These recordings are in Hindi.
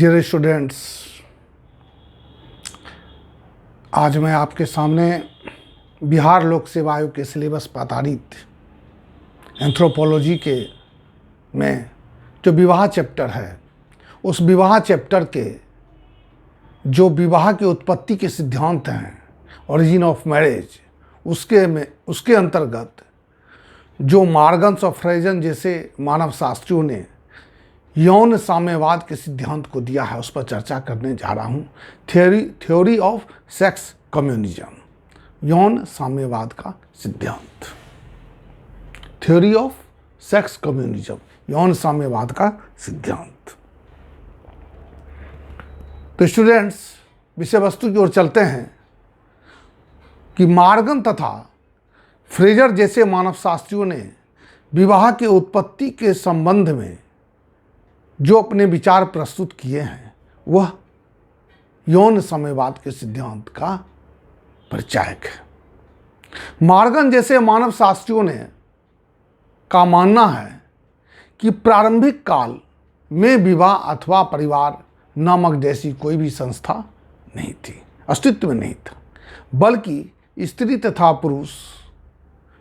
डियर स्टूडेंट्स, आज मैं आपके सामने बिहार लोक सेवा आयोग के सिलेबस पर आधारित एंथ्रोपोलॉजी के में जो विवाह चैप्टर है, उस विवाह चैप्टर के जो विवाह की उत्पत्ति के सिद्धांत हैं, ओरिजिन ऑफ मैरिज, उसके अंतर्गत जो मार्गन्स और फ्रेजन जैसे मानव शास्त्रियों ने यौन साम्यवाद के सिद्धांत को दिया है, उस पर चर्चा करने जा रहा हूँ। थ्योरी ऑफ सेक्स कम्युनिज्म, यौन साम्यवाद का सिद्धांत। थ्योरी ऑफ सेक्स कम्युनिज्म, यौन साम्यवाद का सिद्धांत। तो स्टूडेंट्स, विषय वस्तु की ओर चलते हैं कि मार्गन तथा फ्रेजर जैसे मानव शास्त्रियों ने विवाह के उत्पत्ति के संबंध में जो अपने विचार प्रस्तुत किए हैं, वह यौन साम्यवाद के सिद्धांत का परिचायक है। मार्गन जैसे मानव शास्त्रियों ने का मानना है कि प्रारंभिक काल में विवाह अथवा परिवार नामक जैसी कोई भी संस्था नहीं थी, अस्तित्व में नहीं था, बल्कि स्त्री तथा पुरुष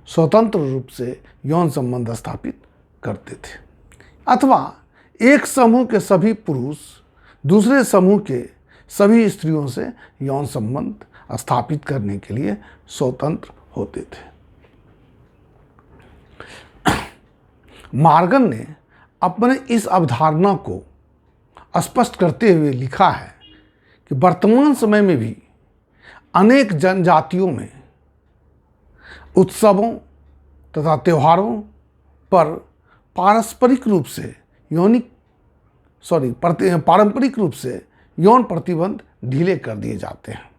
स्वतंत्र रूप से यौन संबंध स्थापित करते थे, अथवा एक समूह के सभी पुरुष दूसरे समूह के सभी स्त्रियों से यौन संबंध स्थापित करने के लिए स्वतंत्र होते थे। मार्गन ने अपने इस अवधारणा को स्पष्ट करते हुए लिखा है कि वर्तमान समय में भी अनेक जनजातियों में उत्सवों तथा त्योहारों पर पारंपरिक रूप से यौन प्रतिबंध ढीले कर दिए जाते हैं,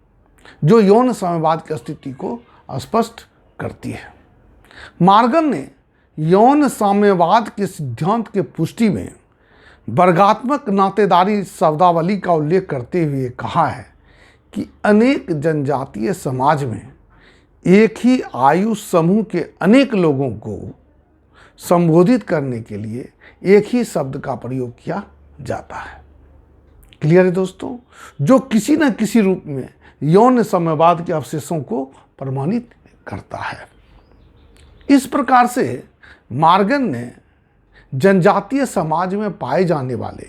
जो यौन साम्यवाद की स्थिति को स्पष्ट करती है। मार्गन ने यौन साम्यवाद के सिद्धांत के पुष्टि में वर्गात्मक नातेदारी शब्दावली का उल्लेख करते हुए कहा है कि अनेक जनजातीय समाज में एक ही आयु समूह के अनेक लोगों को संबोधित करने के लिए एक ही शब्द का प्रयोग किया जाता है। क्लियर है दोस्तों? जो किसी न किसी रूप में यौन साम्यवाद के अवशेषों को प्रमाणित करता है। इस प्रकार से मार्गन ने जनजातीय समाज में पाए जाने वाले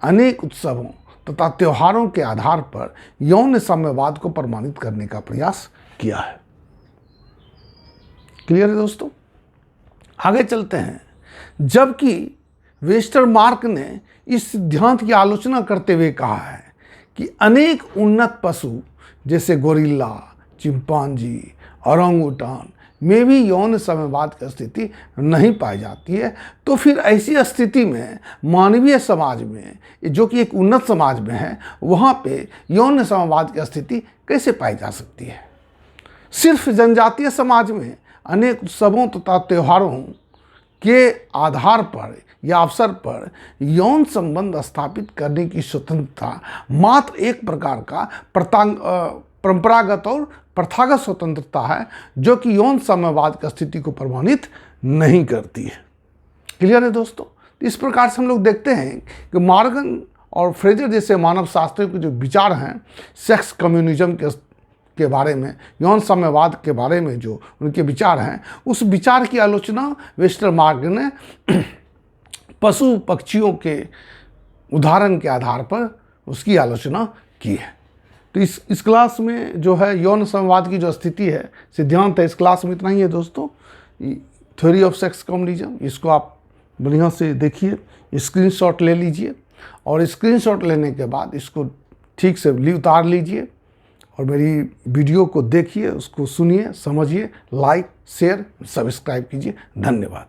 अनेक उत्सवों तथा त्योहारों के आधार पर यौन साम्यवाद को प्रमाणित करने का प्रयास किया है। क्लियर है दोस्तों? आगे चलते हैं। जबकि वेस्टरमार्क ने इस सिद्धांत की आलोचना करते हुए कहा है कि अनेक उन्नत पशु जैसे गोरिल्ला, चिंपांजी, ओरंगुटान में भी यौन साम्यवाद की स्थिति नहीं पाई जाती है, तो फिर ऐसी स्थिति में मानवीय समाज में, जो कि एक उन्नत समाज में है, वहाँ पे यौन साम्यवाद की स्थिति कैसे पाई जा सकती है? सिर्फ जनजातीय समाज में अनेक उत्सवों तथा त्योहारों के आधार पर या अवसर पर यौन संबंध स्थापित करने की स्वतंत्रता मात्र एक प्रकार का परंपरागत और प्रथागत स्वतंत्रता है, जो कि यौन साम्यवाद की स्थिति को प्रमाणित नहीं करती है। क्लियर है दोस्तों? इस प्रकार से हम लोग देखते हैं कि मार्गन और फ्रेजर जैसे मानव शास्त्रियों के जो विचार हैं सेक्स कम्युनिज्म के बारे में, यौन साम्यवाद के बारे में जो उनके विचार हैं, उस विचार की आलोचना वेस्टरमार्क ने पशु पक्षियों के उदाहरण के आधार पर उसकी आलोचना की है। तो इस क्लास में जो है यौन साम्यवाद की जो स्थिति है, सिद्धांत है, इस क्लास में इतना ही है दोस्तों। थ्योरी ऑफ सेक्स कम्युनिज्म, इसको आप बढ़िया से देखिए, स्क्रीनशॉट ले लीजिए और स्क्रीनशॉट लेने के बाद इसको ठीक से उतार लीजिए और मेरी वीडियो को देखिए, उसको सुनिए, समझिए, लाइक, शेयर, सब्सक्राइब कीजिए। धन्यवाद।